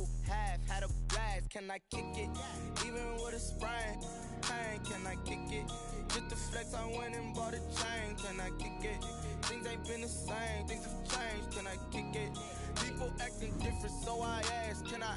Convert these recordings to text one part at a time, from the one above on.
whole half, had a blast. Can I kick it? Even with a sprain, pain, can I kick it? Just the flex, I went and bought a chain. Can I kick it? Things ain't been the same, things have changed. Can I kick it? People acting different, so I ask, can I?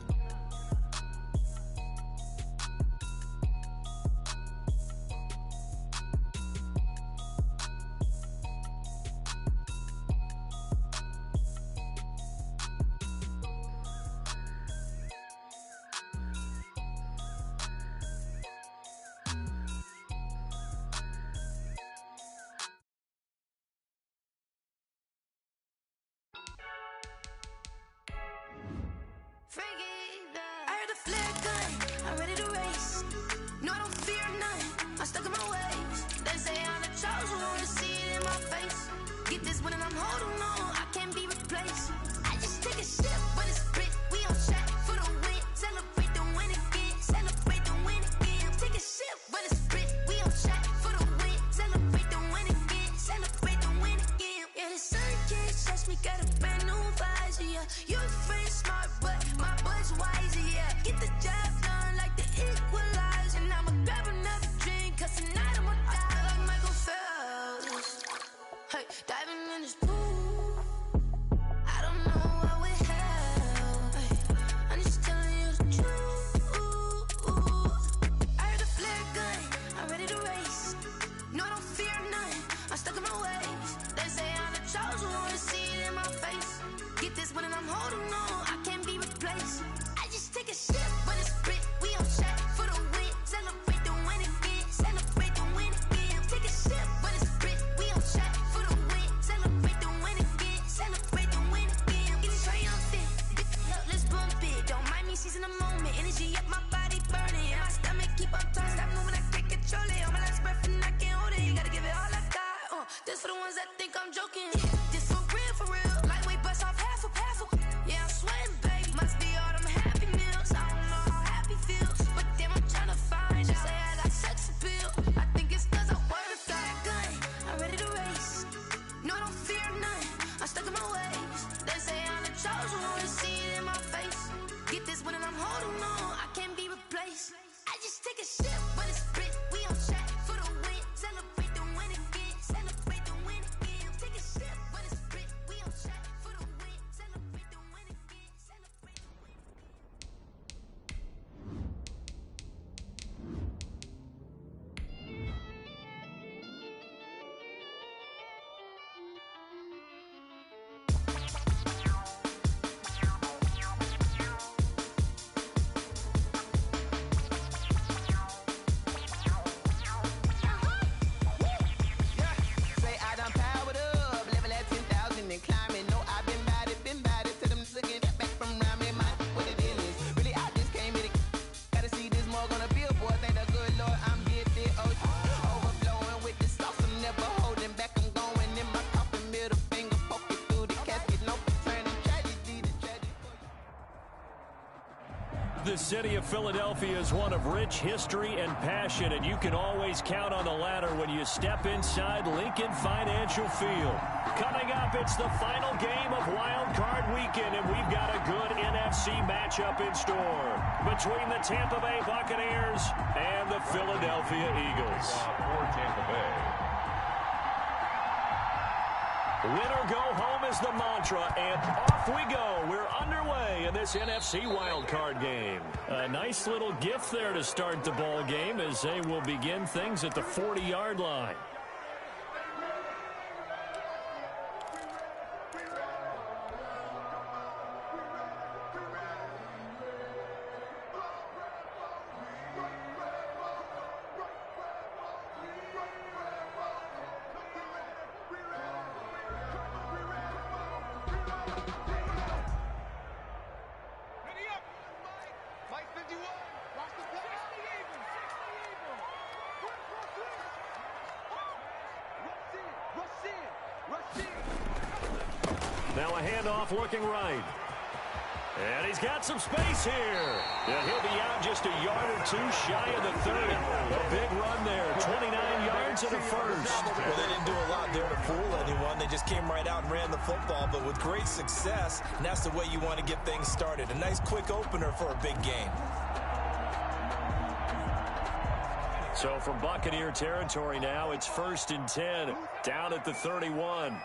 The city of Philadelphia is one of rich history and passion, and you can always count on the ladder when you step inside Lincoln Financial Field. Coming up, it's the final game of Wild Card Weekend, and we've got a good NFC matchup in store between the Tampa Bay Buccaneers and the Philadelphia Eagles. For Tampa Bay. Win or go home is the mantra, and off we go. We're underway in this NFC wildcard game. A nice little gift there to start the ball game as they will begin things at the 40-yard line. Now a handoff looking right. And he's got some space here. And he'll be out just a yard or two shy of the 30. A big run there, 29 yards and a first. Well, they didn't do a lot there to fool anyone. They just came right out and ran the football, but with great success, and that's the way you want to get things started. A nice quick opener for a big game. So from Buccaneer territory now, it's 1st and 10, down at the 31.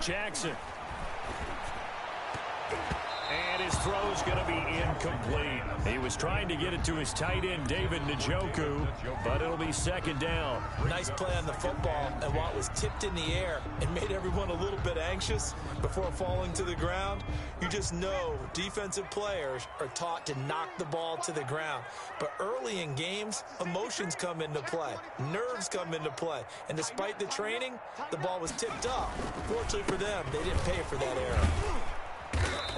Jackson. And his throw's going to be incomplete. He was trying to get it to his tight end, David Njoku, but it'll be 2nd down. Nice play on the football, and while it was tipped in the air and made everyone a little bit anxious before falling to the ground, you just know defensive players are taught to knock the ball to the ground. But early in games, emotions come into play, nerves come into play, and despite the training, the ball was tipped up. Fortunately for them, they didn't pay for that error.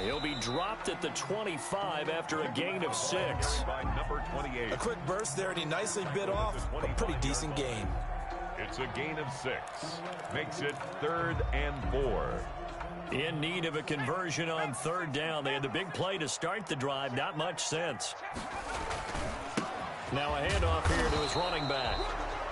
He'll be dropped at the 25 after a gain of 6. By number 28. A quick burst there, and he nicely bit off a pretty decent gain. It's a gain of 6. Makes it 3rd and 4. In need of a conversion on 3rd down. They had the big play to start the drive. Not much sense. Now a handoff here to his running back.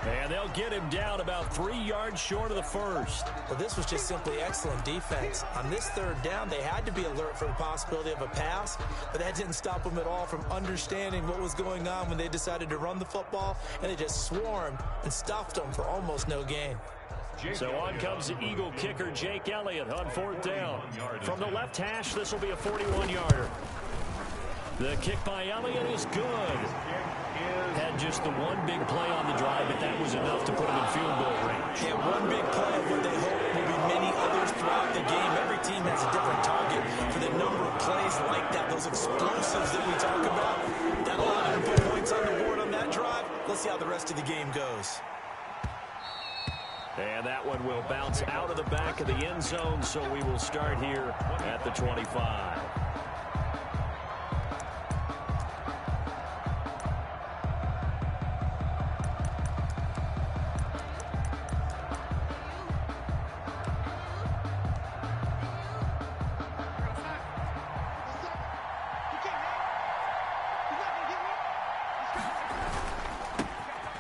And they'll get him down about 3 yards short of the first. Well, this was just simply excellent defense. On this 3rd down, they had to be alert for the possibility of a pass, but that didn't stop them at all from understanding what was going on when they decided to run the football, and they just swarmed and stuffed them for almost no gain. So on comes the Eagle kicker, Jake Elliott, on 4th down. From the left hash, this will be a 41-yarder. The kick by Elliott is good. Had just the one big play on the drive, but that was enough to put him in field goal range. Yeah, one big play of what they hope will be many others throughout the game. Every team has a different target for the number of plays like that, those explosives that we talk about. That allowed them to put points on the board on that drive. Let's see how the rest of the game goes. And that one will bounce out of the back of the end zone, so we will start here at the 25.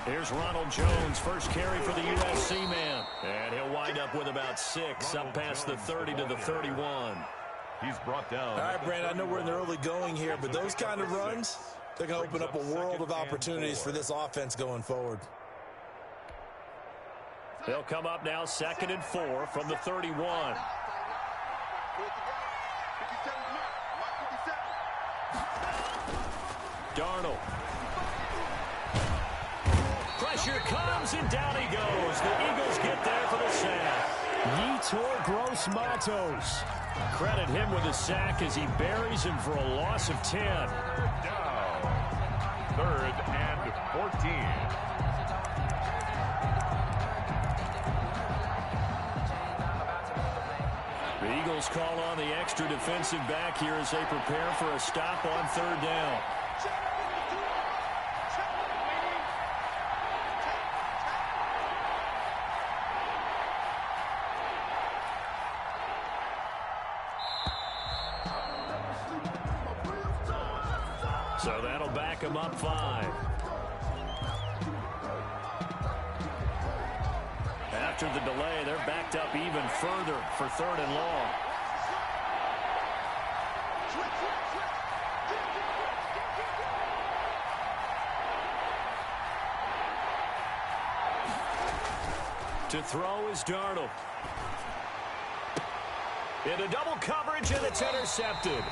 Here's Ronald Jones, first carry for the USC man. And he'll wind up with about 6, up past the 30 to the 31. He's brought down. All right, Brandon, I know we're in the early going here, but those kind of runs, they're going to open up a world of opportunities for this offense going forward. They'll come up now 2nd and 4 from the 31. Darnold. Pressure comes, and down he goes. The Eagles get there for the sack. Yetur Gross-Matos. Credit him with a sack as he buries him for a loss of 10. Down. 3rd and 14. The Eagles call on the extra defensive back here as they prepare for a stop on 3rd down. So that'll back him up 5. After the delay, they're backed up even further for 3rd and long. To throw is Darnold. Into double coverage, and it's intercepted.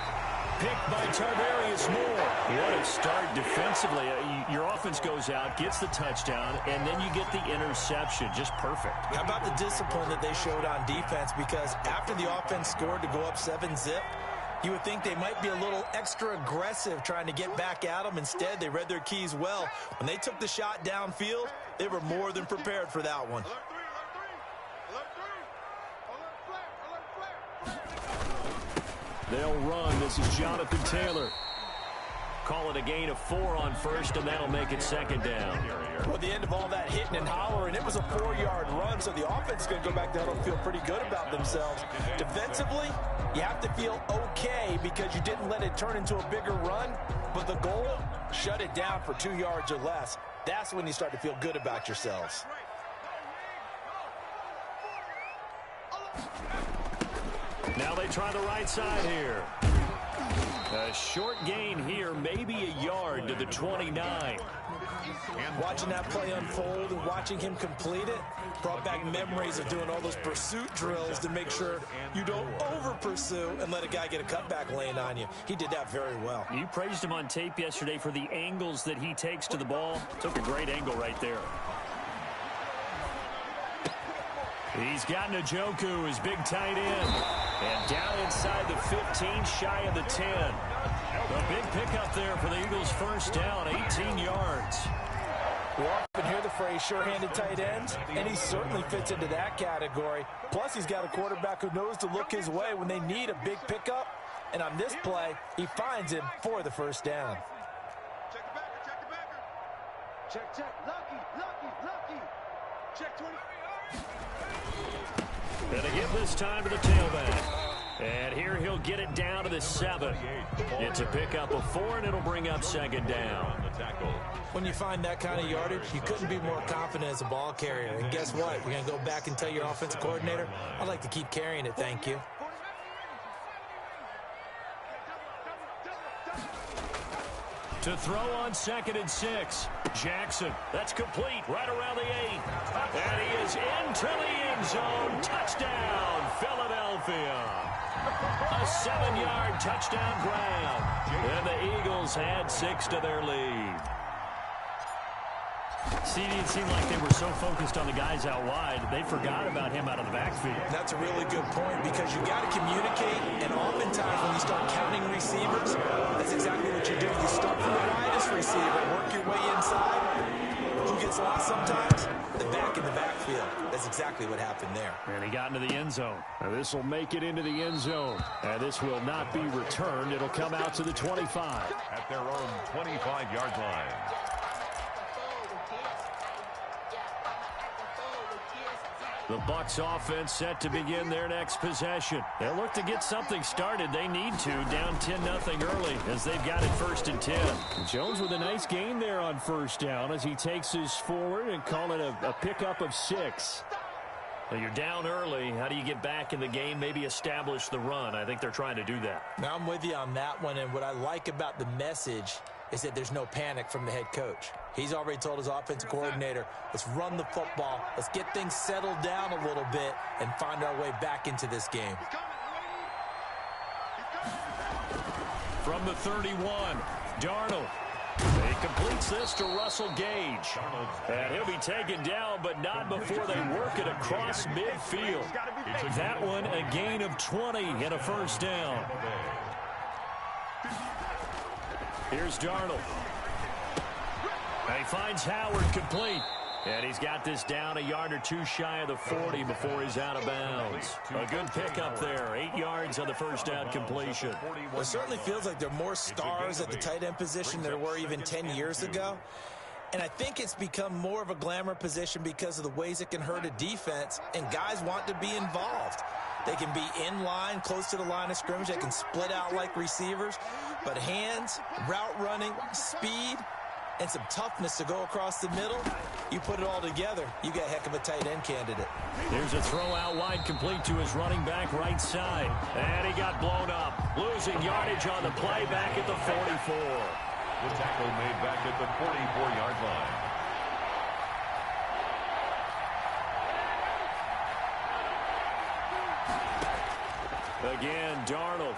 Picked by Tarvarius Moore. What a start defensively. Your offense goes out, gets the touchdown, and then you get the interception. Just perfect. How about the discipline that they showed on defense? Because after the offense scored to go up 7-zip, you would think they might be a little extra aggressive trying to get back at them. Instead, they read their keys well. When they took the shot downfield, they were more than prepared for that one. They'll run. This is Jonathan Taylor. call it a gain of 4 on first, and that'll make it second down. Well, at the end of all that hitting and hollering, it was a 4-yard run, so the offense is going to go back down and feel pretty good about themselves. Defensively, you have to feel okay because you didn't let it turn into a bigger run, but the goal, shut it down for 2 yards or less. That's when you start to feel good about yourselves. Now they try the right side here. A short gain here, maybe a yard to the 29. Watching that play unfold and watching him complete it brought back memories of doing all those pursuit drills to make sure you don't over-pursue and let a guy get a cutback lane on you. He did that very well. You praised him on tape yesterday for the angles that he takes to the ball. Took a great angle right there. He's got Njoku, his big tight end. And down inside the 15, shy of the 10. A big pickup there for the Eagles' first down, 18 yards. We often hear the phrase sure-handed tight ends, and he certainly fits into that category. Plus, he's got a quarterback who knows to look his way when they need a big pickup. And on this play, he finds him for the first down. Check the backer, check the backer. Check, check, lucky. Check 20. And they give this time to the tailback. And here he'll get it down to the 7. It's a pickup of 4, and it'll bring up second down. When you find that kind of yardage, you couldn't be more confident as a ball carrier. And guess what? You're going to go back and tell your offensive coordinator, I'd like to keep carrying it, thank you. To throw on 2nd and 6. Jackson, that's complete, right around the 8. And he is into the end zone. Touchdown, Philadelphia. A 7-yard touchdown grab. And the Eagles add 6 to their lead. See, it seemed like they were so focused on the guys out wide, they forgot about him out of the backfield. That's a really good point because you got to communicate, and oftentimes when you start counting receivers, that's exactly what you do. You start from the widest receiver, work your way inside. Who gets lost sometimes? The back in the backfield. That's exactly what happened there. And he got into the end zone. Now this will make it into the end zone. And this will not be returned. It'll come out to the 25. At their own 25-yard line. The Bucs offense set to begin their next possession. They'll look to get something started. They need to, down 10-0 early as they've got it 1st and 10. Jones with a nice gain there on first down as he takes his forward and call it a pickup of 6. Well, you're down early. How do you get back in the game, maybe establish the run? I think they're trying to do that. Now, I'm with you on that one, and what I like about the message is that there's no panic from the head coach. He's already told his offensive coordinator, let's run the football, let's get things settled down a little bit and find our way back into this game. From the 31, Darnold. He completes this to Russell Gage. And he'll be taken down, but not before they work it across midfield. That one, a gain of 20 and a first down. Here's Darnold. He finds Howard complete. And he's got this down a yard or 2 shy of the 40 before he's out of bounds. A good pickup there. 8 yards on the first down completion. Well, it certainly feels like there are more stars at the tight end position than there were even 10 years ago. And I think it's become more of a glamour position because of the ways it can hurt a defense, and guys want to be involved. They can be in line, close to the line of scrimmage. They can split out like receivers. But hands, route running, speed, and some toughness to go across the middle, you put it all together, you got a heck of a tight end candidate. There's a throw out wide complete to his running back right side. And he got blown up. Losing yardage on the play back at the 44. The tackle made back at the 44-yard line. Again, Darnold.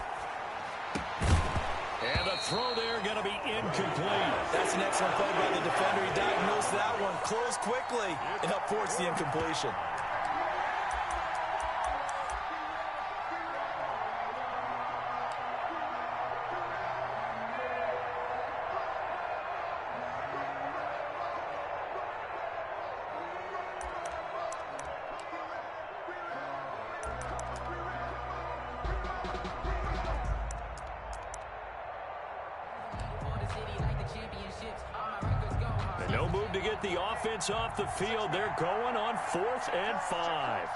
And the throw there going to be incomplete. That's an excellent play by the defender. He diagnosed that one, closed quickly, and up forced the incompletion. get the offense off the field. They're going on 4th and 5.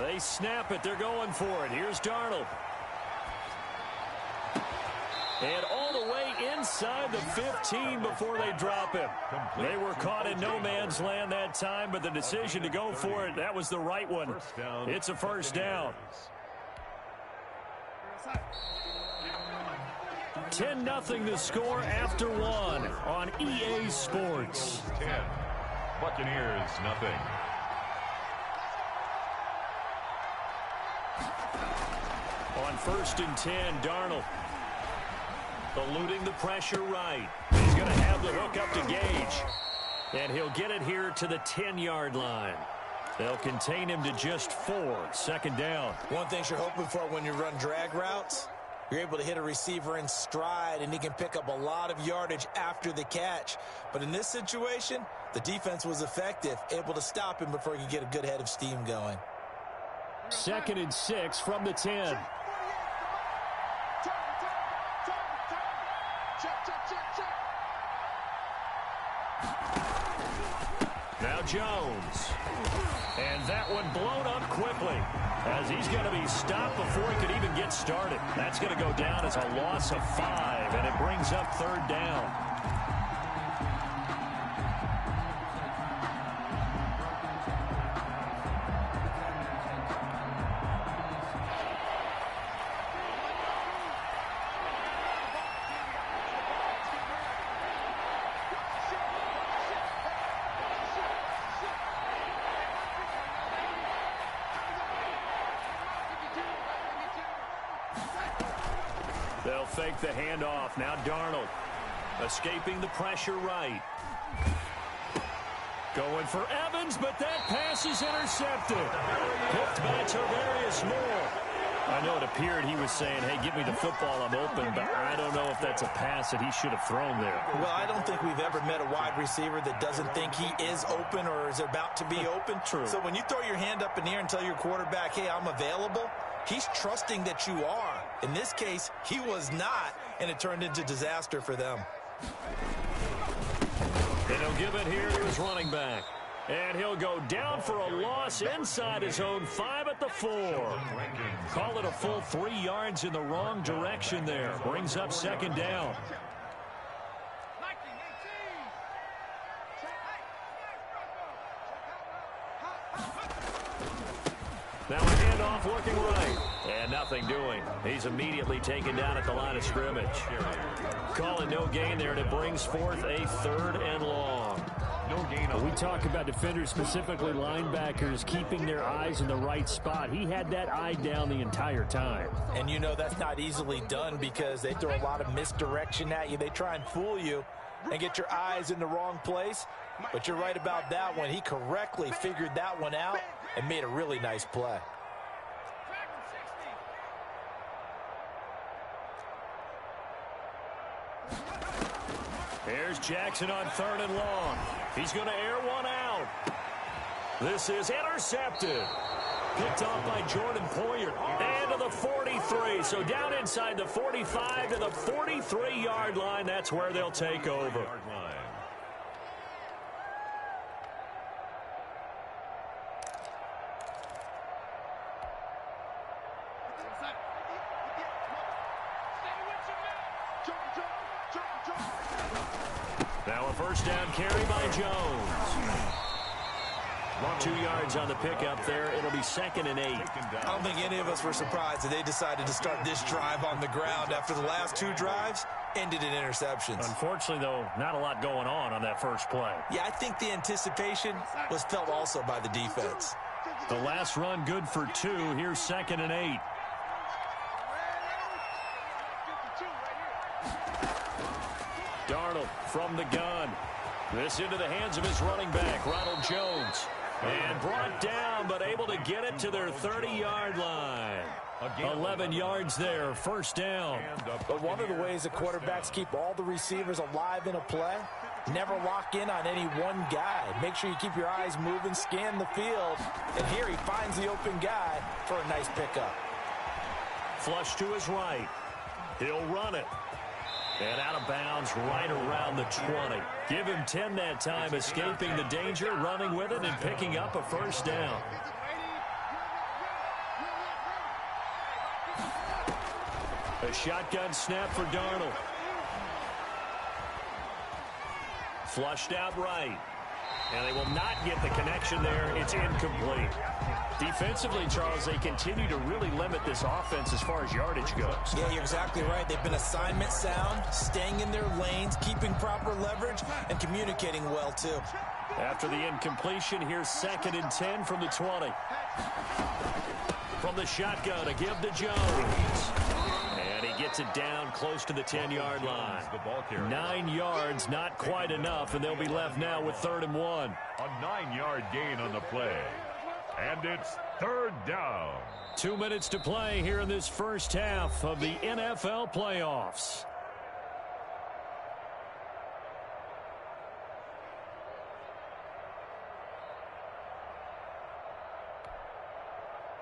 They snap it. They're going for it. Here's Darnold. And all the way inside the 15 before they drop him. They were caught in no man's land that time, but the decision to go for it, that was the right one. It's a first down. 10-0 the score after 1 on EA Sports. 10. Buccaneers, nothing. On 1st and 10, Darnold. Eluding the pressure right. He's going to have the hook up to Gage. And he'll get it here to the 10-yard line. They'll contain him to just 4. Second down. One thing you're hoping for when you run drag routes, you're able to hit a receiver in stride, and he can pick up a lot of yardage after the catch. But in this situation, the defense was effective, able to stop him before he could get a good head of steam going. 2nd and 6 from the 10. Now Jones. And that one blown up quickly as he's going to be stopped before he could even get started. That's going to go down as a loss of 5, and it brings up 3rd down. They'll fake the handoff. Now Darnold escaping the pressure right. Going for Evans, but that pass is intercepted. Picked by Tarvarius Moore. I know it appeared he was saying, hey, give me the football, I'm open, but I don't know if that's a pass that he should have thrown there. Well, I don't think we've ever met a wide receiver that doesn't think he is open or is about to be open. True. So when you throw your hand up in the air and tell your quarterback, hey, I'm available, he's trusting that you are. In this case, he was not, and it turned into disaster for them. And he'll give it here to his running back. And he'll go down for a loss inside his own 5 at the 4. Call it a full 3 yards in the wrong direction there. Brings up 2nd down. Now a handoff looking right. And nothing doing. He's immediately taken down at the line of scrimmage. Call it no gain there, and it brings forth a 3rd and long. No gain on. We talk about defenders, specifically linebackers, keeping their eyes in the right spot. He had that eye down the entire time. And you know that's not easily done because they throw a lot of misdirection at you. They try and fool you and get your eyes in the wrong place. But you're right about that one. He correctly figured that one out and made a really nice play. Here's Jackson on 3rd and long. He's going to air one out. This is intercepted. Picked off by Jordan Poyer. And to the 43. So down inside the 45 to the 43-yard line. That's where they'll take over. Now a first down carry by Jones. 2 yards on the pickup there. It'll be 2nd and 8. I don't think any of us were surprised that they decided to start this drive on the ground after the last 2 drives ended in interceptions. Unfortunately, though, not a lot going on that first play. Yeah, I think the anticipation was felt also by the defense. The last run good for 2. Here's 2nd and 8. Darnold from the gun. This into the hands of his running back, Ronald Jones. And brought down, but able to get it to their 30-yard line. 11 yards there, first down. But one of the ways the quarterbacks keep all the receivers alive in a play, never lock in on any one guy. Make sure you keep your eyes moving, scan the field. And here he finds the open guy, for a nice pickup. Flush to his right. He'll run it. And out of bounds right around the 20. Give him 10 that time, escaping the danger, running with it, and picking up a first down. A shotgun snap for Darnold. Flushed out right. And they will not get the connection there. It's incomplete. Defensively, Charles, they continue to really limit this offense as far as yardage goes. Yeah, you're exactly right. They've been assignment sound, staying in their lanes, keeping proper leverage, and communicating well, too. After the incompletion, here's 2nd and 10 from the 20. From the shotgun, a give to Jones. And he gets it down close to the 10-yard line. 9 yards, not quite enough, and they'll be left now with 3rd and 1. A 9-yard gain on the play. And it's 3rd down. 2 minutes to play here in this first half of the NFL playoffs.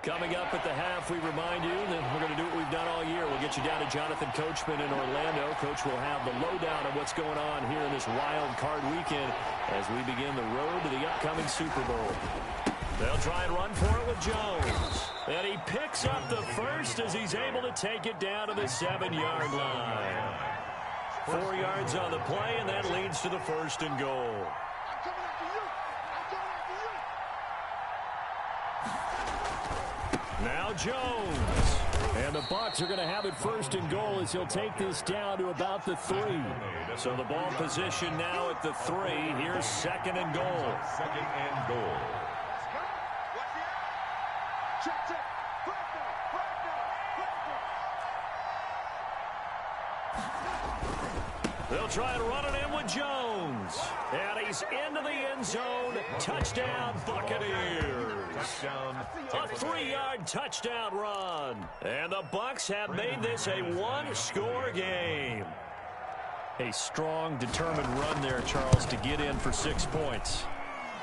Coming up at the half, we remind you that we're going to do what we've done all year. We'll get you down to Jonathan Coachman in Orlando. Coach will have the lowdown of what's going on here in this wild card weekend as we begin the road to the upcoming Super Bowl. They'll try and run for it with Jones. And he picks up the first as he's able to take it down to the 7-yard line. 4 yards on the play, and that leads to the 1st and goal. Now Jones. And the Bucs are going to have it 1st and goal as he'll take this down to about the 3. So the ball position now at the 3. Here's 2nd and goal. 2nd and goal. They'll try and run it in with Jones. And he's into the end zone. Touchdown, Buccaneers. A 3-yard touchdown run. And the Bucs have made this a one-score game. A strong, determined run there, Charles, to get in for 6 points.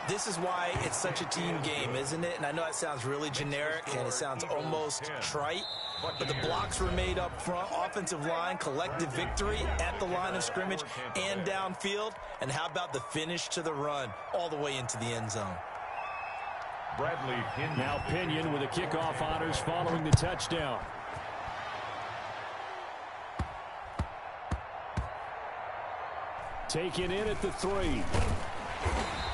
This is why it's such a team game, isn't it? And I know that sounds really generic and it sounds almost trite, but the blocks were made up front, offensive line, collective victory at the line of scrimmage and downfield. And how about the finish to the run all the way into the end zone? Bradley Pinion. Now Pinion with the kickoff honors following the touchdown. Taken in at the 3.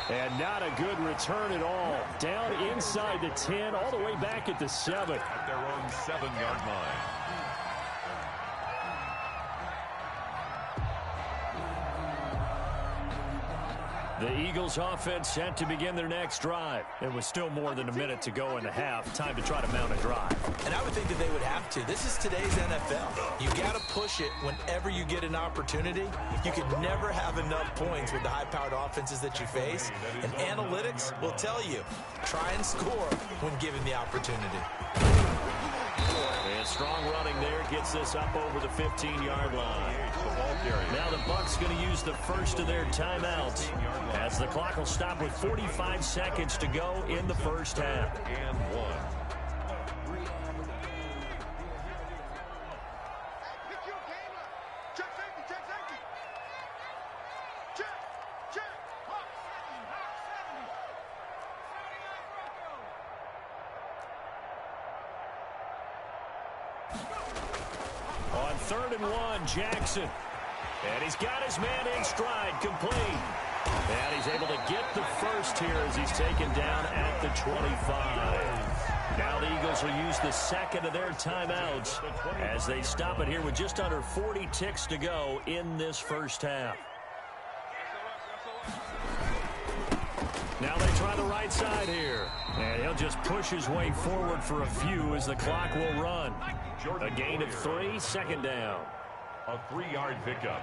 And not a good return at all. Down inside the 10, all the way back at the 7. At their own 7-yard line. The Eagles offense set to begin their next drive. It was still more than a minute to go in the half. Time to try to mount a drive. And I would think that they would have to. This is today's NFL. You got to push it whenever you get an opportunity. You can never have enough points with the high-powered offenses that you face. And analytics will tell you, try and score when given the opportunity. And strong running there gets this up over the 15-yard line. Now the Bucs going to use the first of their timeouts as the clock will stop with 45 seconds to go in the first half. And 1. On 3rd and 1, Jackson. And he's got his man in stride, complete. And he's able to get the first here as he's taken down at the 25. Now the Eagles will use the second of their timeouts as they stop it here with just under 40 ticks to go in this first half. Now they try the right side here. And he'll just push his way forward for a few as the clock will run. A gain of 3, 2nd down. A 3-yard pickup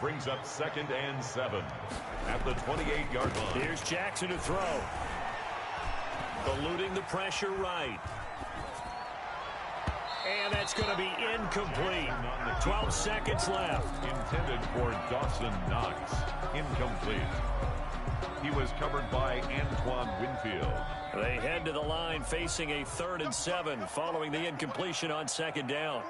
brings up 2nd and 7 at the 28-yard line. Here's Jackson to throw. Eluding the pressure right. And that's going to be incomplete. 12 seconds left. Intended for Dawson Knox. Incomplete. He was covered by Antoine Winfield. They head to the line facing a 3rd and 7 following the incompletion on 2nd down.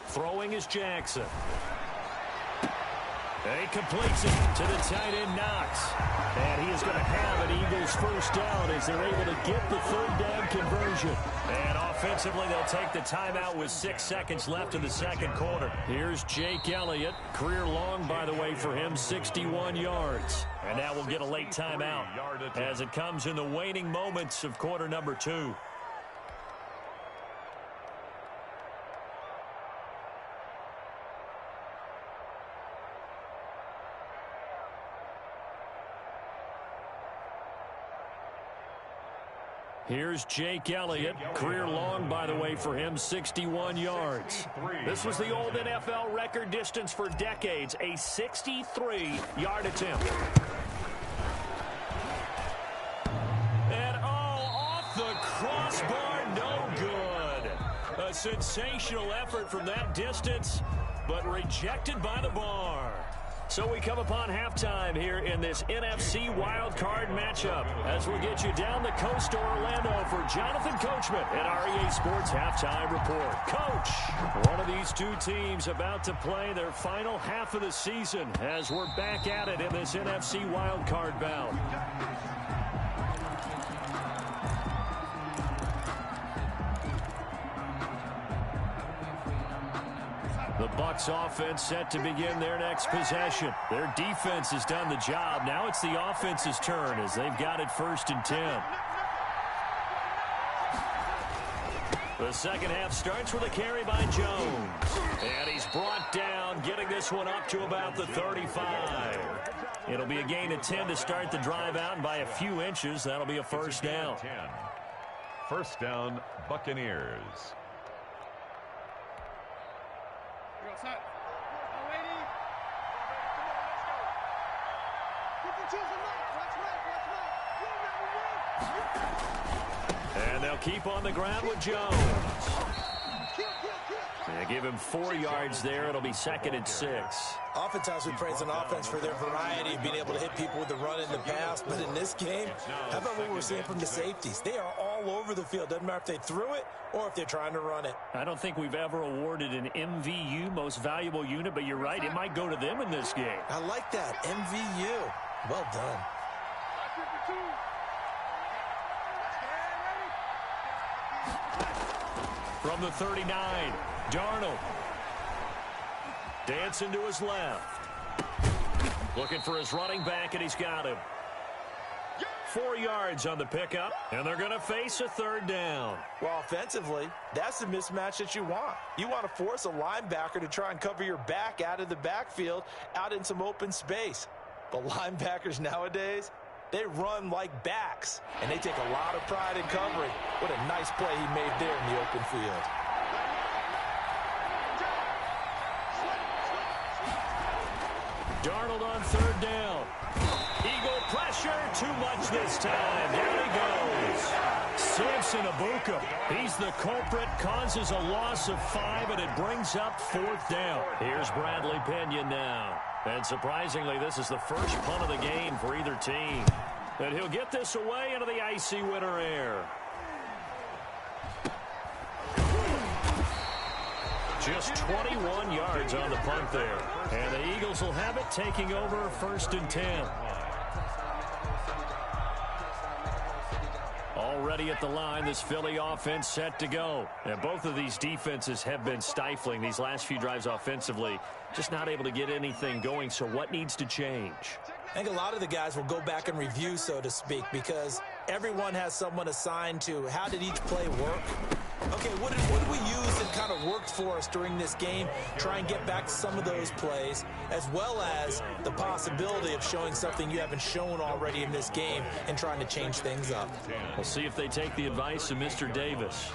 Throwing is Jackson. He completes it to the tight end Knox. And he is going to have an Eagles first down as they're able to get the 3rd down conversion. And offensively, they'll take the timeout with 6 seconds left in the 2nd quarter. Here's Jake Elliott. Career long, by the way, for him, 61 yards. And now we'll get a late timeout as it comes in the waning moments of quarter number 2. Here's Jake Elliott. Career long, by the way, for him, 61 yards. This was the old NFL record distance for decades, a 63-yard attempt. And, off the crossbar, no good. A sensational effort from that distance, but rejected by the bar. So we come upon halftime here in this NFC wildcard matchup as we'll get you down the coast to Orlando for Jonathan Coachman at our EA Sports Halftime Report. Coach, one of these two teams about to play their final half of the season as we're back at it in this NFC wildcard bout. The Bucs offense set to begin their next possession. Their defense has done the job. Now it's the offense's turn as they've got it 1st and 10. The second half starts with a carry by Jones. And he's brought down, getting this one up to about the 35. It'll be a gain of 10 to start the drive out, and by a few inches, that'll be a first down. 10. First down, Buccaneers. And they'll keep on the ground with Jones. They give him 4 yards there. It'll be 2nd and 6. Oftentimes we praise an offense for their variety of being able to hit people with the run in the pass, but in this game, how about what we're seeing from the safeties? They are all over the field. Doesn't matter if they threw it or if they're trying to run it. I don't think we've ever awarded an MVU, most valuable unit, but you're right, it might go to them in this game. I like that, MVU. Well done. From the 39, Darnold. Dancing to his left. Looking for his running back, and he's got him. 4 yards on the pickup, and they're going to face a 3rd down. Well, offensively, that's the mismatch that you want. You want to force a linebacker to try and cover your back out of the backfield, out in some open space. But linebackers nowadays, they run like backs, and they take a lot of pride in covering. What a nice play he made there in the open field. Darnold on 3rd down. Eagle pressure, too much this time. There he goes. Samson Abuka. He's the culprit, causes a loss of 5, and it brings up 4th down. Here's Bradley Pinion now. And surprisingly, this is the first punt of the game for either team. And he'll get this away into the icy winter air. Just 21 yards on the punt there. And the Eagles will have it, taking over 1st and 10. Already at the line, this Philly offense set to go. And both of these defenses have been stifling these last few drives offensively. Just not able to get anything going, so what needs to change? I think a lot of the guys will go back and review, so to speak, because everyone has someone assigned to how did each play work. Okay, what did we use that kind of worked for us during this game? Try and get back to some of those plays, as well as the possibility of showing something you haven't shown already in this game and trying to change things up. We'll see if they take the advice of Mr. Davis.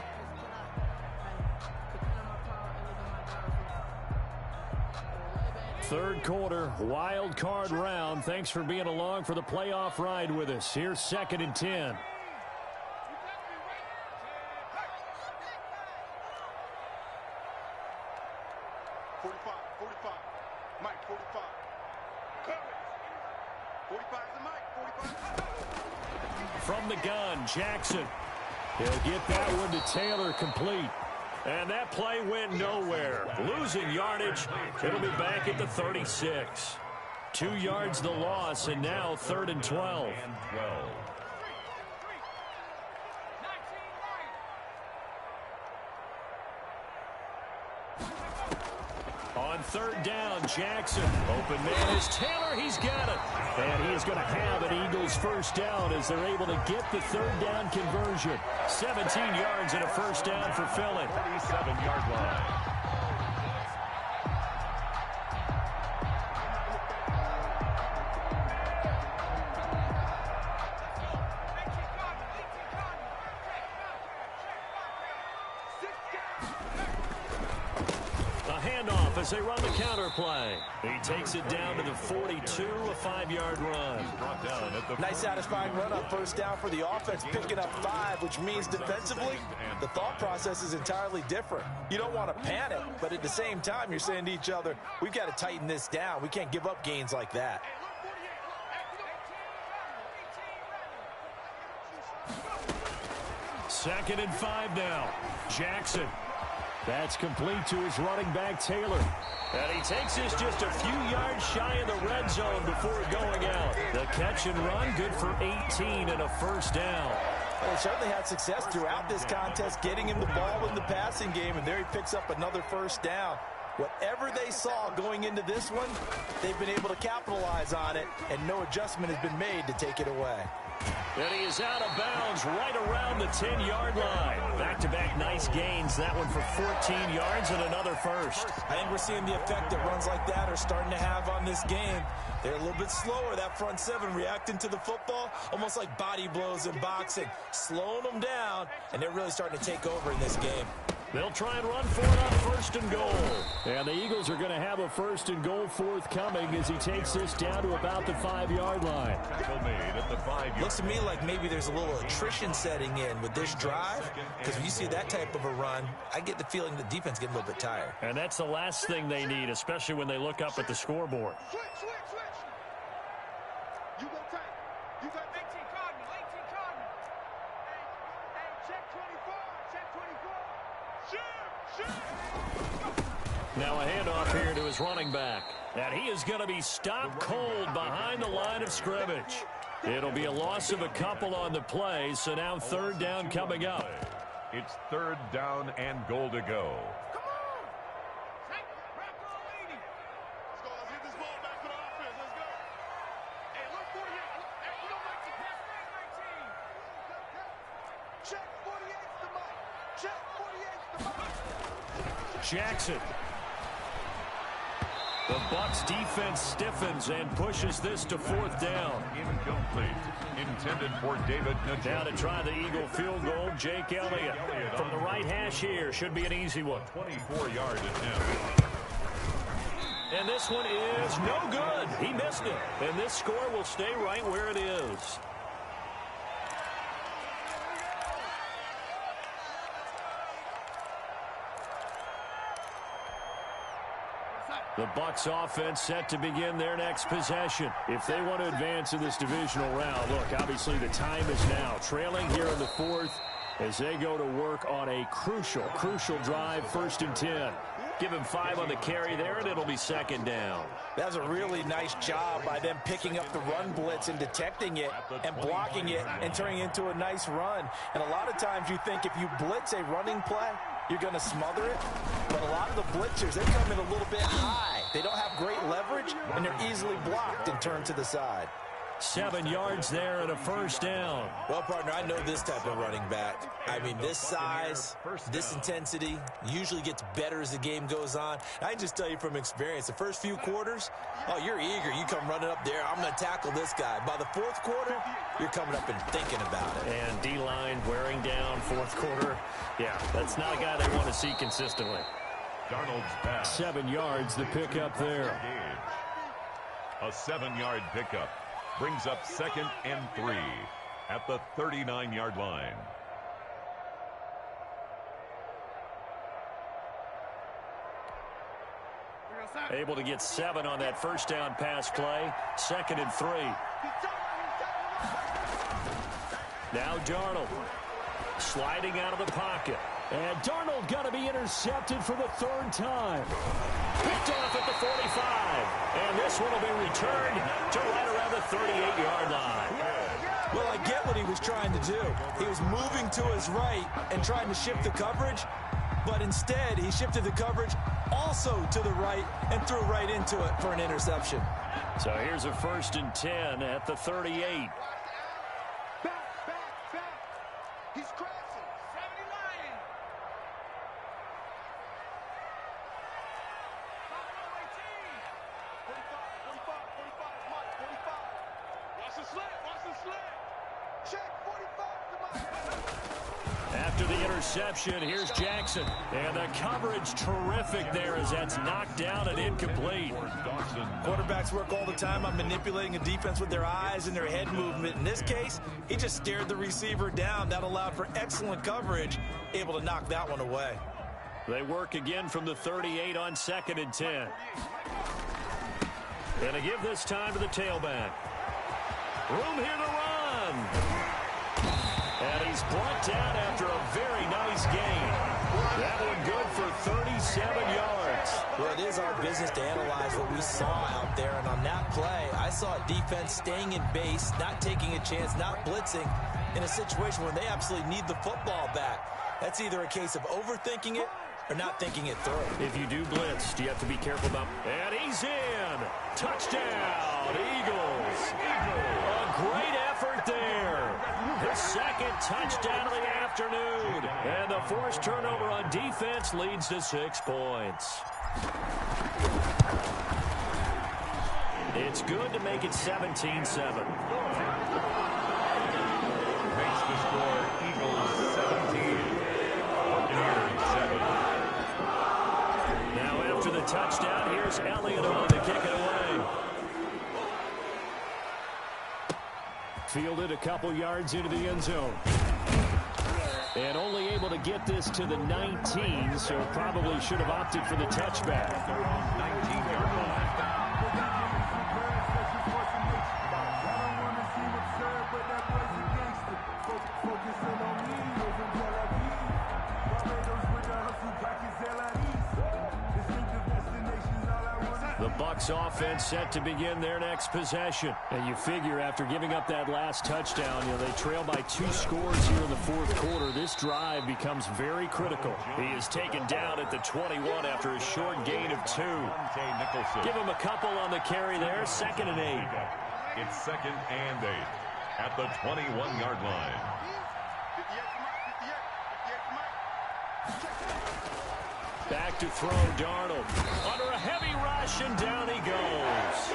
Third quarter, wild card round. Thanks for being along for the playoff ride with us. Here's 2nd and 10. 45, 45. Mike, 45. Coverage. 45 is the Mike, 45. From the gun, Jackson. He'll get that one to Taylor, complete. And that play went nowhere. Losing yardage. It'll be back at the 36. 2 yards the loss, and now 3rd and 12. On 3rd down, Jackson. Open man is Taylor. He's got it. And he is going to have an Eagles first down as they're able to get the 3rd down conversion. 17 yards and a first down for Philly. 47-yard line. As they run the counter play. He takes it down to the 42, a 5-yard run. Nice satisfying run on first down for the offense, picking up 5, which means defensively, the thought process is entirely different. You don't want to panic, but at the same time, you're saying to each other, we've got to tighten this down. We can't give up gains like that. Second and 5 now. Jackson. That's complete to his running back, Taylor. And he takes this just a few yards shy of the red zone before going out. The catch and run, good for 18 and a first down. Well, they certainly had success throughout this contest, getting him the ball in the passing game, and there he picks up another first down. Whatever they saw going into this one, they've been able to capitalize on it, and no adjustment has been made to take it away. And he is out of bounds right around the 10-yard line. Back-to-back nice gains. That one for 14 yards and another first. I think we're seeing the effect that runs like that are starting to have on this game. They're a little bit slower, that front seven, reacting to the football, almost like body blows in boxing, slowing them down, and they're really starting to take over in this game. They'll try and run for it on 1st and goal. And the Eagles are going to have a 1st and goal forthcoming as he takes this down to about the 5-yard line. Looks to me like maybe there's a little attrition setting in with this drive, because when you see that type of a run, I get the feeling the defense getting a little bit tired. And that's the last thing they need, especially when they look up at the scoreboard. Switch. You go tight. You got 18 Cardinal. Hey, check 24. Check 24. Now a handoff here to his running back. And he is going to be stopped cold behind the line of scrimmage. It'll be a loss of a couple on the play, so now 3rd down coming up. It's 3rd down and goal to go. Come on. Let's go. Let's get this ball back for the offense. Let's go. Hey, look 48. Hey, we don't like to pass 19. Check 48's the mic. Check 48's the mic. Jackson. The Bucs defense stiffens and pushes this to 4th down. Incomplete. Intended for David Njoku. Now to try the Eagle field goal, Jake Elliott. From the right hash here, should be an easy one. 24-yard attempt. And this one is no good. He missed it. And this score will stay right where it is. The Bucs offense set to begin their next possession. If they want to advance in this divisional round, look, obviously the time is now. Trailing here in the 4th as they go to work on a crucial drive, 1st and 10. Give him 5 on the carry there, and it'll be 2nd down. That was a really nice job by them picking up the run blitz and detecting it and blocking it and turning it into a nice run. And a lot of times you think if you blitz a running play, you're going to smother it. But a lot of the blitzers, they come in a little bit high. They don't have great leverage, and they're easily blocked and turned to the side. 7 yards there and a 1st down. Well, partner, I know this type of running back. I mean, this size, this intensity usually gets better as the game goes on. I can just tell you from experience, the first few quarters, oh, you're eager. You come running up there, I'm going to tackle this guy. By the 4th quarter, you're coming up and thinking about it. And D-line wearing down 4th quarter. Yeah, that's not a guy they want to see consistently. Darnold's pass. 7 yards, the pickup there. A 7-yard pickup. Brings up 2nd and 3 at the 39-yard line. Able to get 7 on that first down pass play. 2nd and 3. Now Darnold sliding out of the pocket. And Darnold got to be intercepted for the 3rd time. Picked off at the 45. And this one will be returned to right around the 38-yard line. Well, I get what he was trying to do. He was moving to his right and trying to shift the coverage, but instead he shifted the coverage also to the right and threw right into it for an interception. So here's a 1st and 10 at the 38. He's crashing. 79. Watch the slant. Watch the slant. Check 45. After the interception, here's Jackson. And the coverage terrific there as that's knocked down and incomplete. Quarterbacks work all the time on manipulating a defense with their eyes and their head movement. In this case, he just stared the receiver down. That allowed for excellent coverage, able to knock that one away. They work again from the 38 on 2nd and 10. And to give this time to the tailback. Room here to run. And he's brought down after a very nice gain. That one good for 37 yards. Well, it is our business to analyze what we saw out there. And on that play, I saw a defense staying in base, not taking a chance, not blitzing in a situation where they absolutely need the football back. That's either a case of overthinking it or not thinking it through. If you do blitz, do you have to be careful about... And he's in. Touchdown, Eagles. A great effort there. His 2nd touchdown of the afternoon. And the forced turnover on defense leads to 6 points. It's good to make it 17-7. Makes the score Eagles 17. Buccaneers 7. Now after the touchdown, here's Elliott on to kick it away. Fielded a couple yards into the end zone. And only able to get this to the 19, so probably should have opted for the touchback. 19-yard line. The Bucs offense set to begin their next possession. And you figure after giving up that last touchdown, they trail by 2 scores here in the 4th quarter. This drive becomes very critical. He is taken down at the 21 after a short gain of 2. Give him a couple on the carry there. 2nd and 8. It's 2nd and 8 at the 21-yard line. Back to throw, Darnold. Under a heavy rush, and down he goes.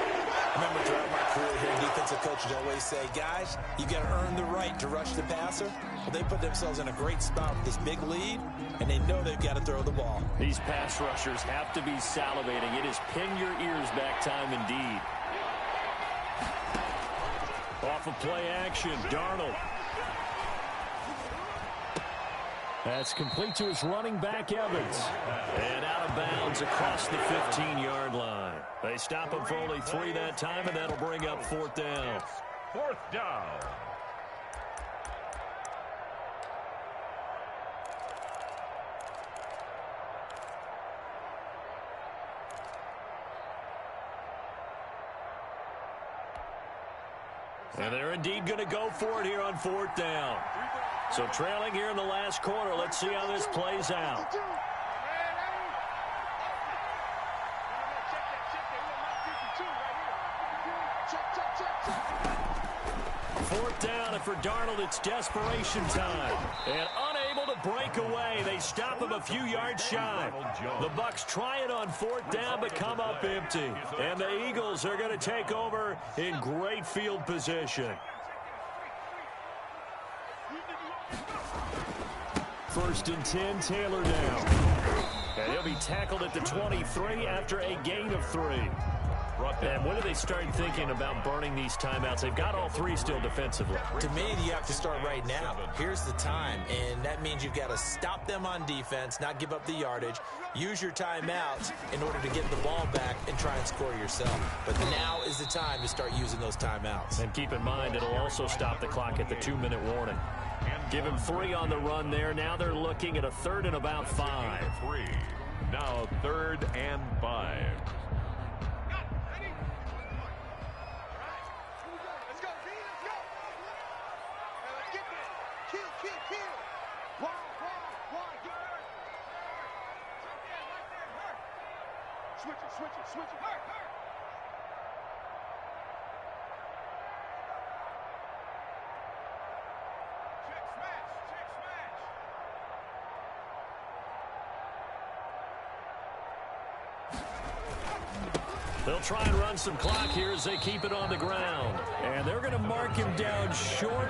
Remember, throughout my career here, defensive coaches always say, guys, you got to earn the right to rush the passer. Well, they put themselves in a great spot with this big lead, and they know they've got to throw the ball. These pass rushers have to be salivating. It is pin your ears back time indeed. Off of play action, Darnold. That's complete to his running back, Evans. And out of bounds across the 15-yard line. They stop him for only 3 that time, and that'll bring up 4th down. 4th down. And they're indeed going to go for it here on 4th down. So trailing here in the last quarter. Let's see how this plays out. Fourth down, and for Darnold, it's desperation time. And unable to break away, they stop him a few yards shy. The Bucs try it on 4th down, but come up empty. And the Eagles are going to take over in great field position. 1st and 10, Taylor now. And he'll be tackled at the 23 after a gain of 3. brought down. And when do they start thinking about burning these timeouts? They've got all three still defensively. To me, you have to start right now. Here's the time, and that means you've got to stop them on defense, not give up the yardage, use your timeouts in order to get the ball back and try and score yourself. But now is the time to start using those timeouts. And keep in mind, it'll also stop the clock at the 2-minute warning. Give him 3 on the run there. Now they're looking at a 3rd and about 5. 3. Now 3rd and 5. Let's go, D. Let's go. Let's get this. Kill. Why? Get hurt. Right there, hurt. Switch it. Hurt. Check smash. They'll try and run some clock here as they keep it on the ground. And they're going to mark him down short,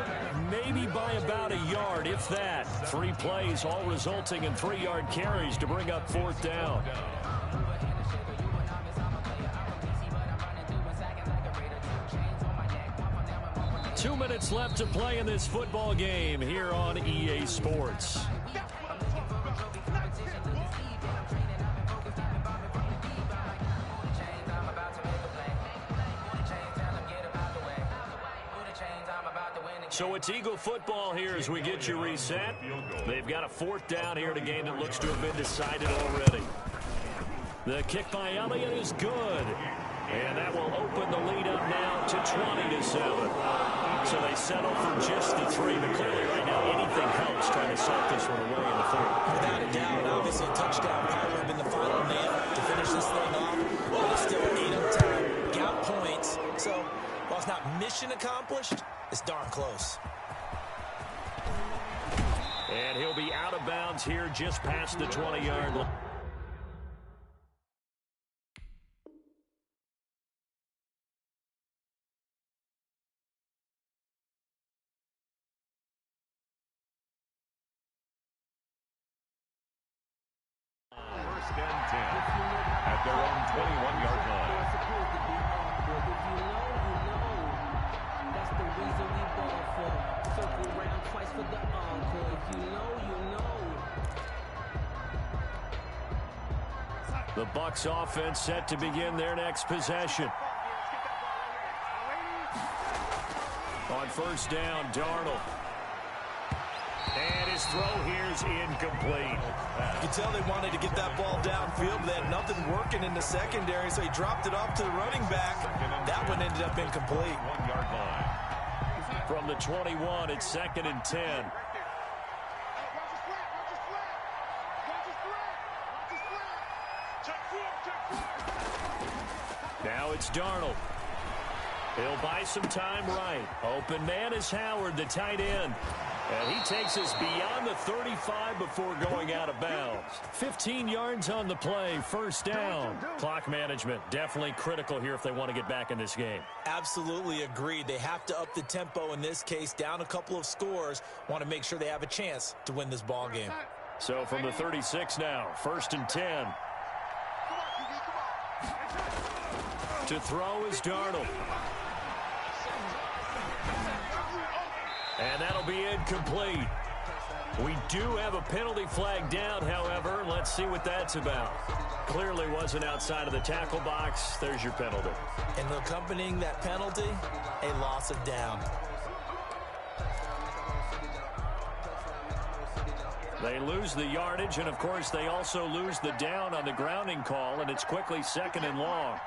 maybe by about a yard, if that. 3 plays, all resulting in 3-yard carries to bring up 4th down. Two minutes left to play in this football game here on EA Sports. So it's Eagle football here as we get you reset. They've got a 4th down here in a game that looks to have been decided already. The kick by Elliott is good. And that will open the lead up now to 20-7. So they settle for just the 3. But clearly right now anything helps trying to salt this one away in the 4th. Without a doubt, obviously a touchdown probably would have been the final nail to finish this thing off. But it's still 8 on time, got points. So while it's not mission accomplished, it's darn close. And he'll be out of bounds here just past the 20-yard line. First and 10 at their own 21-yard line. That's the reason we ball for. Circle round twice for the encore. If you know, you know. The Bucs offense set to begin their next possession. On first down, Darnold. And his throw here is incomplete. You can tell they wanted to get that ball downfield, but they had nothing working in the secondary, so he dropped it off to the running back. That one ended up incomplete. 1-yard line. From the 21, it's 2nd and 10. Now it's Darnold. He'll buy some time right. Open man is Howard, the tight end. And he takes us beyond the 35 before going out of bounds. 15 yards on the play, first down. Clock management, definitely critical here if they want to get back in this game. Absolutely agreed. They have to up the tempo in this case, down a couple of scores. Want to make sure they have a chance to win this ball game. So from the 36 now, 1st and 10. To throw is Darnold. And that'll be incomplete. We do have a penalty flag down, however. Let's see what that's about. Clearly wasn't outside of the tackle box. There's your penalty. And accompanying that penalty, a loss of down. They lose the yardage, and of course they also lose the down on the grounding call, and it's quickly 2nd and long.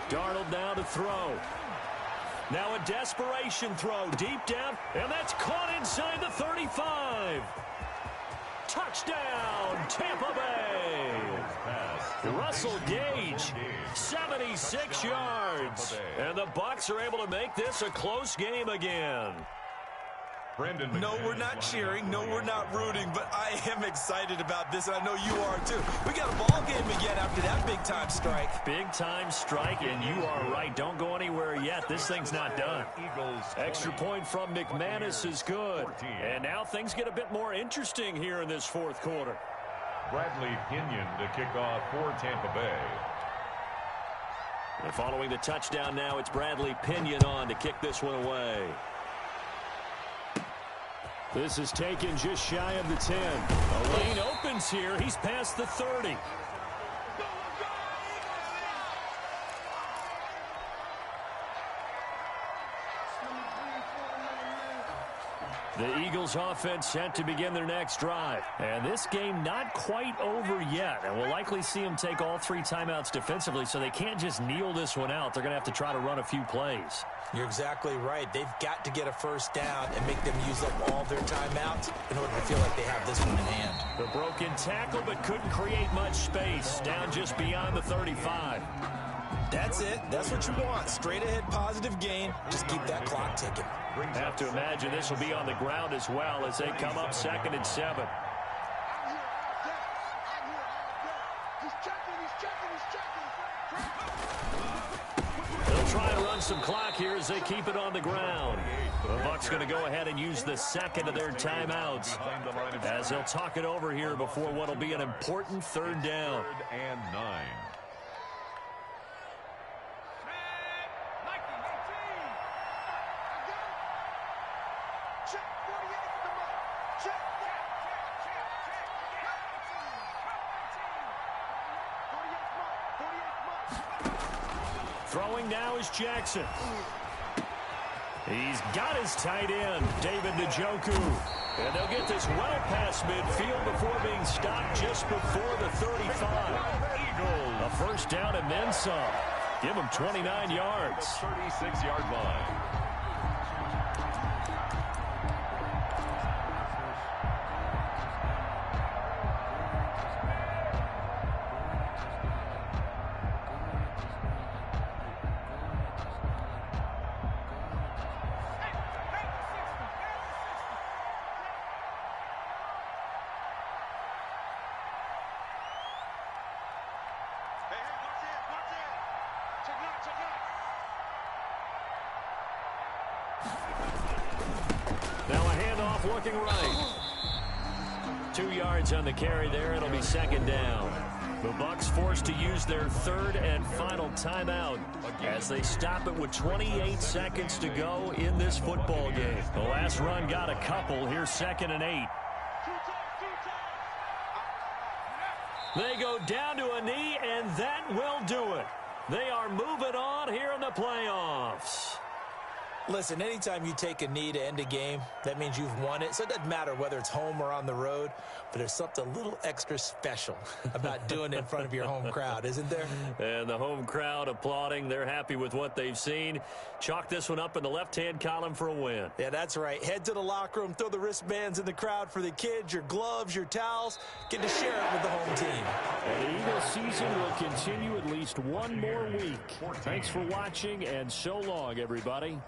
Darnold now to throw. Now a desperation throw deep down, and that's caught inside the 35. Touchdown, Tampa Bay. Russell Gage, 76 yards. And the Bucs are able to make this a close game again. No, we're not cheering. No, we're not rooting, but I am excited about this, and I know you are too. We got a ball game again after that big-time strike. Big-time strike, and you are right. Don't go anywhere yet. This thing's not done. Extra point from McManus is good. And now things get a bit more interesting here in this 4th quarter. Bradley Pinion to kick off for Tampa Bay. And following the touchdown now, it's Bradley Pinion on to kick this one away. This is taken just shy of the 10. A lane opens here. He's past the 30. The Eagles offense set to begin their next drive. And this game not quite over yet. And we'll likely see them take all 3 timeouts defensively, so they can't just kneel this one out. They're going to have to try to run a few plays. You're exactly right. They've got to get a first down and make them use up all their timeouts in order to feel like they have this one in hand. The broken tackle, but couldn't create much space. Down just beyond the 35. That's it. That's what you want. Straight ahead positive gain. Just keep that clock ticking. Have to imagine this will be on the ground as well as they come up 2nd and 7. They'll try to run some clock here as they keep it on the ground. The Bucs going to go ahead and use the 2nd of their timeouts as they'll talk it over here before what will be an important 3rd down. 3rd and 9. Throwing now is Jackson. He's got his tight end, David Njoku. And they'll get this well past midfield before being stopped just before the 35. A first down and then some. Give him 29 yards. 36-yard line. Now a handoff looking right. 2 yards on the carry there. It'll be 2nd down. The Bucs forced to use their 3rd and final timeout as they stop it with 28 seconds to go in this football game. The last run got a couple. Here's 2nd and 8. They go down to a knee, and that will do it. They are moving on here in the playoffs. Listen, anytime you take a knee to end a game, that means you've won it. So it doesn't matter whether it's home or on the road, but there's something a little extra special about doing it in front of your home crowd, isn't there? And the home crowd applauding. They're happy with what they've seen. Chalk this one up in the left-hand column for a win. Yeah, that's right. Head to the locker room, throw the wristbands in the crowd for the kids, your gloves, your towels. Get to share it with the home team. And the Eagles season will continue at least one more week. Thanks for watching, and so long, everybody.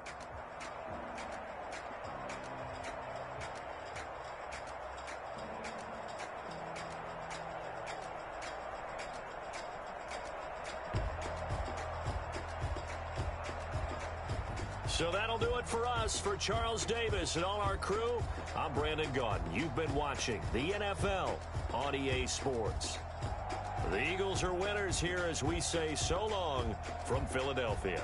So that'll do it for us. For Charles Davis and all our crew, I'm Brandon Gaudin. You've been watching the NFL on EA Sports. The Eagles are winners here as we say so long from Philadelphia.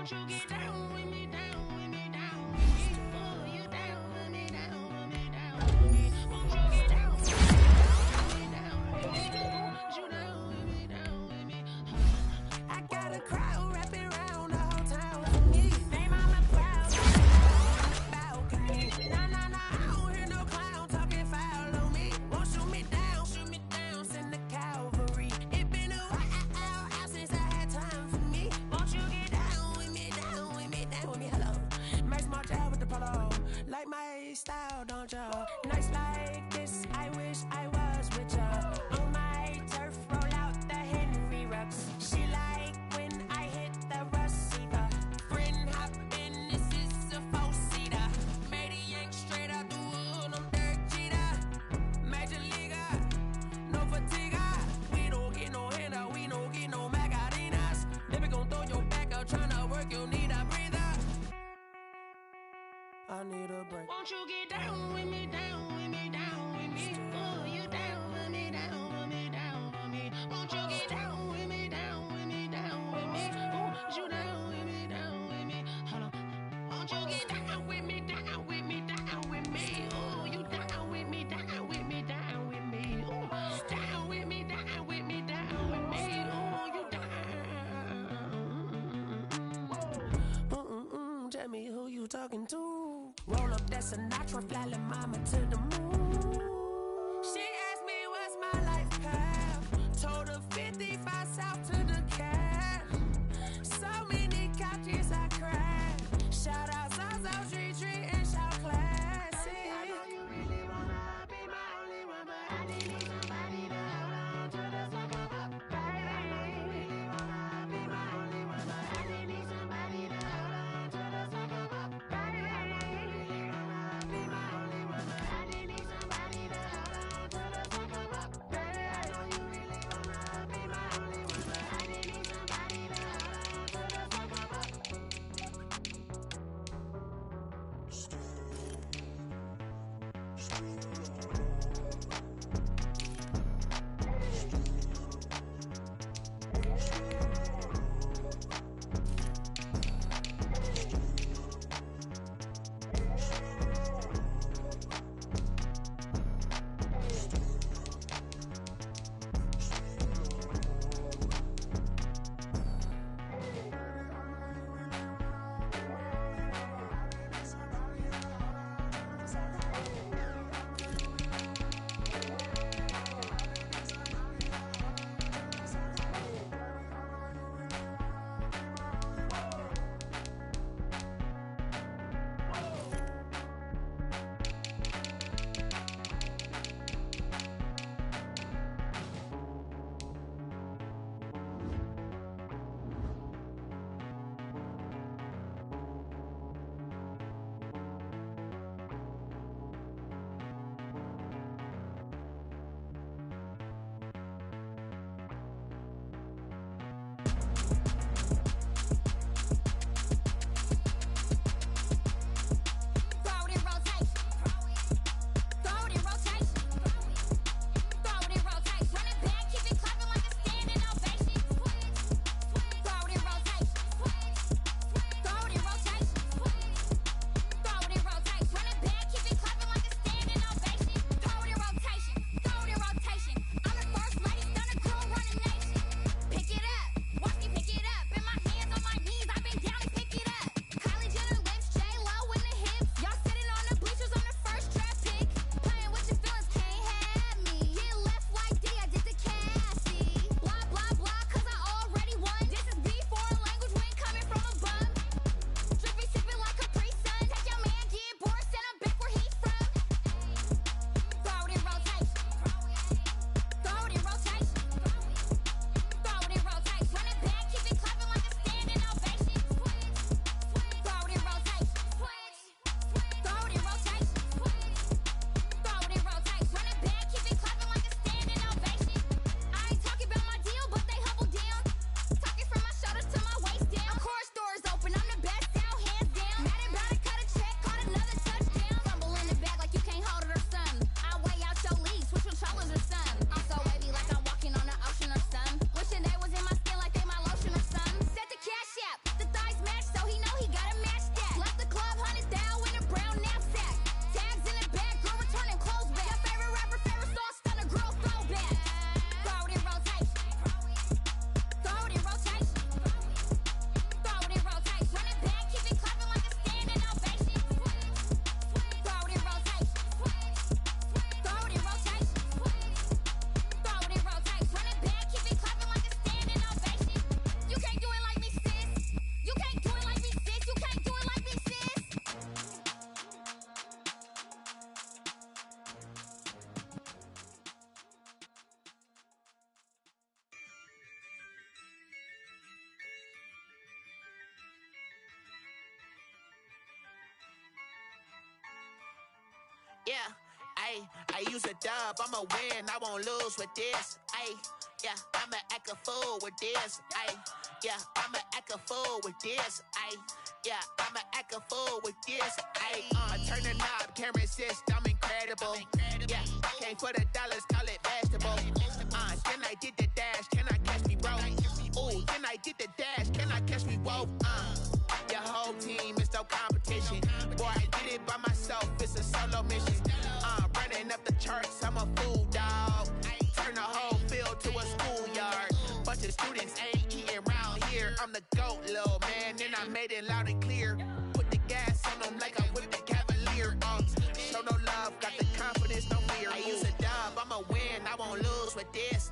Won't you get down with me, down with me, down with me? Oh, you down with me, down with me, down with me? Won't you get down with me, down with me, down with me? Oh, you down with me, down with me? I got a crowd wrapping around the whole town for me. Name on the crowd, balcony. Nah, nah, nah, I don't hear no clown talking foul on me. Won't shoot me down, send the cavalry. It been a while since I had time for me. Won't you get down with me, down with me, down with me? Hello, Max Martel with the polo. Like my style, don't y'all? Nights like this, I wish I was with y'all. On my turf, roll out the Henry Rux. She like when I hit the receiver. Friend hop in, this is a four-seater. Made a yank straight out the wood, I'm Derek Jeter. Major leaguer, no fatigue. We don't get no handout, we don't get no Macarinas. Never gon' throw your back out, tryna work, you need a breather. I need a break. Won't you get down with me, down with me, down with me? Oh, you down with me, down with me, down with me? Won't you get down with me, down with me, down with me? Oh, you down with me, down with me? Hold on. Won't you get down with me, down with me, down with me? Oh, you down with me, down with me, down with me? Oh, down with me, down with me, down with me? Oh, you down. Tell me who you talking to. Roll up that Sinatra, fly la mama to the moon. She asked me what's my life path. Told her 55 south to the cat. So many couches I crashed. Shout out Zazo, Tree, and shout classic. I know you really wanna be my only one, but I need somebody to hold on to the second up. Baby, I know you really wanna be my only one, but I need somebody to hold on to the second up. Baby, I know you really wanna be my only one, but I need somebody to Yeah, I use a dub, I'ma win, I won't lose with this. Yeah, I'ma act a fool with this. Yeah, I'ma act a fool with this. Yeah, I'ma act a fool with this. I turn the knob, can't resist, I'm incredible. Yeah, came for the dollars, call it vegetable. Then I did the dash, can I catch me, bro? Ooh, then I did the dash, can I catch me, whoa? Your whole team is no competition. Boy, I did it by myself, it's a solo mission. Running up the charts, I'm a fool, dog. Turn the whole field to a schoolyard. Bunch of students ain't eating round here. I'm the GOAT, little man, and I made it loud and clear. Put the gas on them like I whipped the Cavalier. Show no love, got the confidence, no fear. I use a dub, I'ma win, I won't lose with this.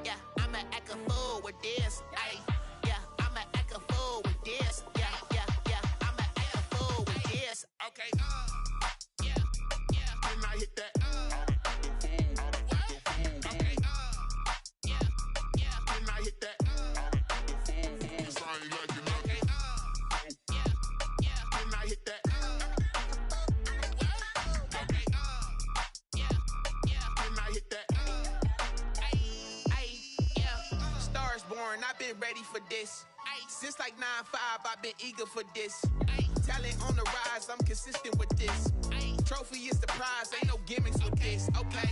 Yeah, I'ma act a fool with this. Yeah, I'ma act a fool with this. Yeah, I'ma act a fool with this. Okay, yeah, then I hit that. Okay, yeah, then I hit that. So I ain't like it, okay, yeah, then I hit that. Okay, yeah, then I hit that. Yeah, stars born, I've been ready for this. Since like 9-5, I've been eager for this. Talent on the rise, I'm consistent with this. Trophy is the prize, ain't no gimmicks with this. Okay,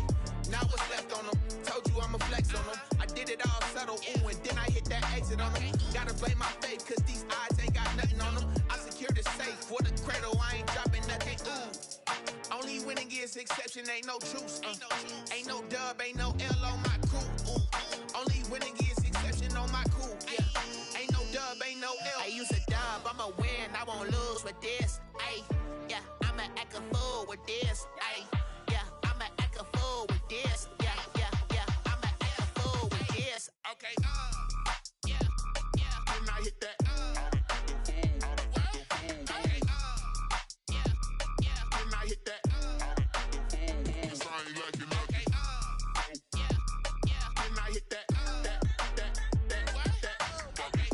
now what's left on them? Told you I'ma flex on them. I did it all subtle, ooh, and then I hit that exit on them. Gotta blame my faith, cause these odds ain't got nothing on them. I secured the safe for the cradle, I ain't dropping nothing, ooh. Only winning is exception, ain't no truce. Ain't no dub, ain't no L on my crew, ooh. Only winning is exception on my crew, yeah. Ain't no dub, ain't no L. I use a dub, I'ma win, I won't lose with this. Yeah, I'ma act a fool with this. Yeah, I'ma act a fool with this. Yeah, I'ma act a fool with this. Okay, yeah, then I hit that. Okay, yeah, then I hit that. So I ain't like it, okay, yeah, then I hit that. Okay,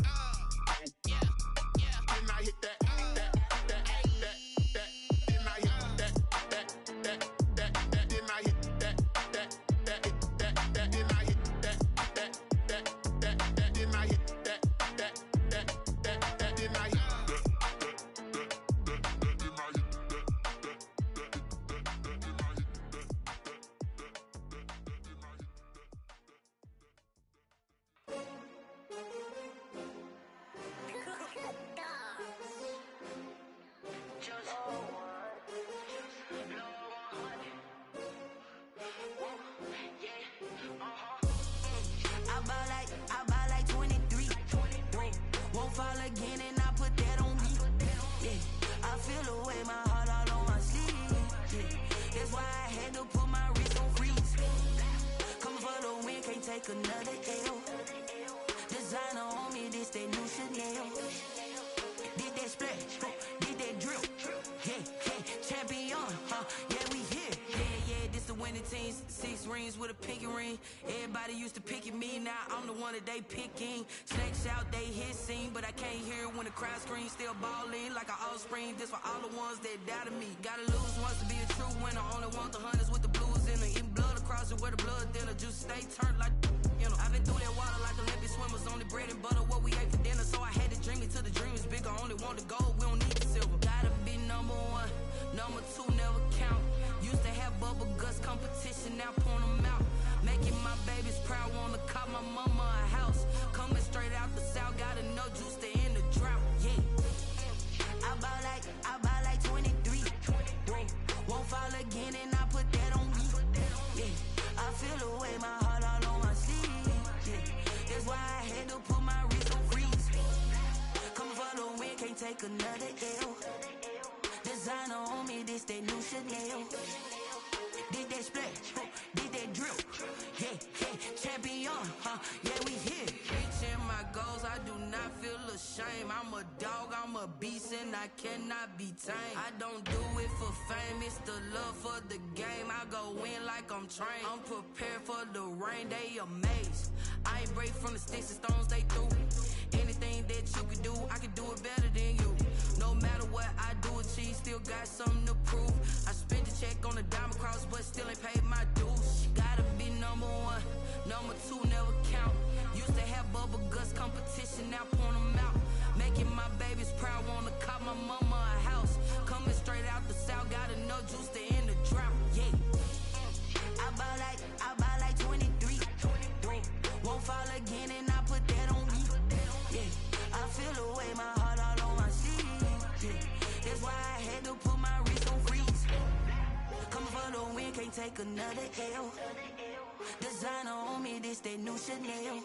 yeah, then I hit that. Another L. Designer on me, this that new Chanel. Did that splash, did that drip. Yeah, champion, yeah, we here. Yeah, this the winning team. 6 rings with a pinky ring. Everybody used to pick at me, now I'm the one that they picking. Snakes out, they hit scene, but I can't hear it when the crowd screams. Still balling like an offspring. This for all the ones that doubted me. Gotta lose once to be a true winner. Only want the hunters with the blues in it. Eating blood across it where the blood thinner. Juice stay turned like. I've been through that water like Olympic swimmers. Only bread and butter, what we ate for dinner. So I had to dream it till the dream is bigger. Only want the gold, we don't need the silver. Gotta be number 1, number 2 never count. Used to have bubble guts competition, now point them out. Making my babies proud, wanna call my mama a house. Coming straight out the south, got enough juice to end the drought. Yeah, I bought like 23. Won't fall again and I put that on me. Yeah, I feel the way my heart all on my sleeve. That's why I had to put my wrist on freeze. Coming for the win, can't take another L. Designer on me, this that new Chanel. Did that splash, did that drip. Yeah, champion, yeah, we here. Reaching my goals, I do not feel ashamed. I'm a dog, I'm a beast, and I cannot be tamed. I don't do it for fame, it's the love for the game. I go in like I'm trained. I'm prepared for the rain, they amazed. I ain't break from the sticks and stones they threw. Anything that you can do, I can do it better than you. No matter what I do, achieve, still got something to prove. I spent the check on the still ain't paid my dues. Gotta be number one, number two never count. Used to have bubble guts competition, now point them out. Making my babies proud, wanna cop my mama a house. Coming straight out the south, got enough juice to end the drought. Yeah, I buy like 23. Won't fall again and I put that on me. Yeah, I feel the way, my heart all on my sleeve. Yeah, that's why I had to put my wrist on freeze. Coming for the win, can't take another L. Designer on me, this that new Chanel.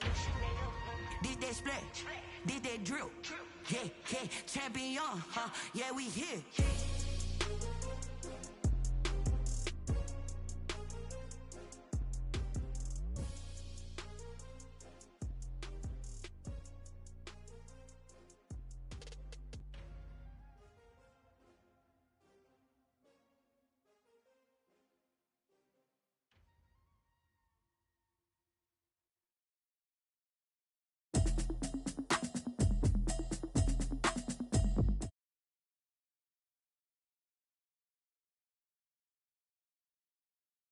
This that splash, this that drip. Yeah, champion, huh? Yeah, we here.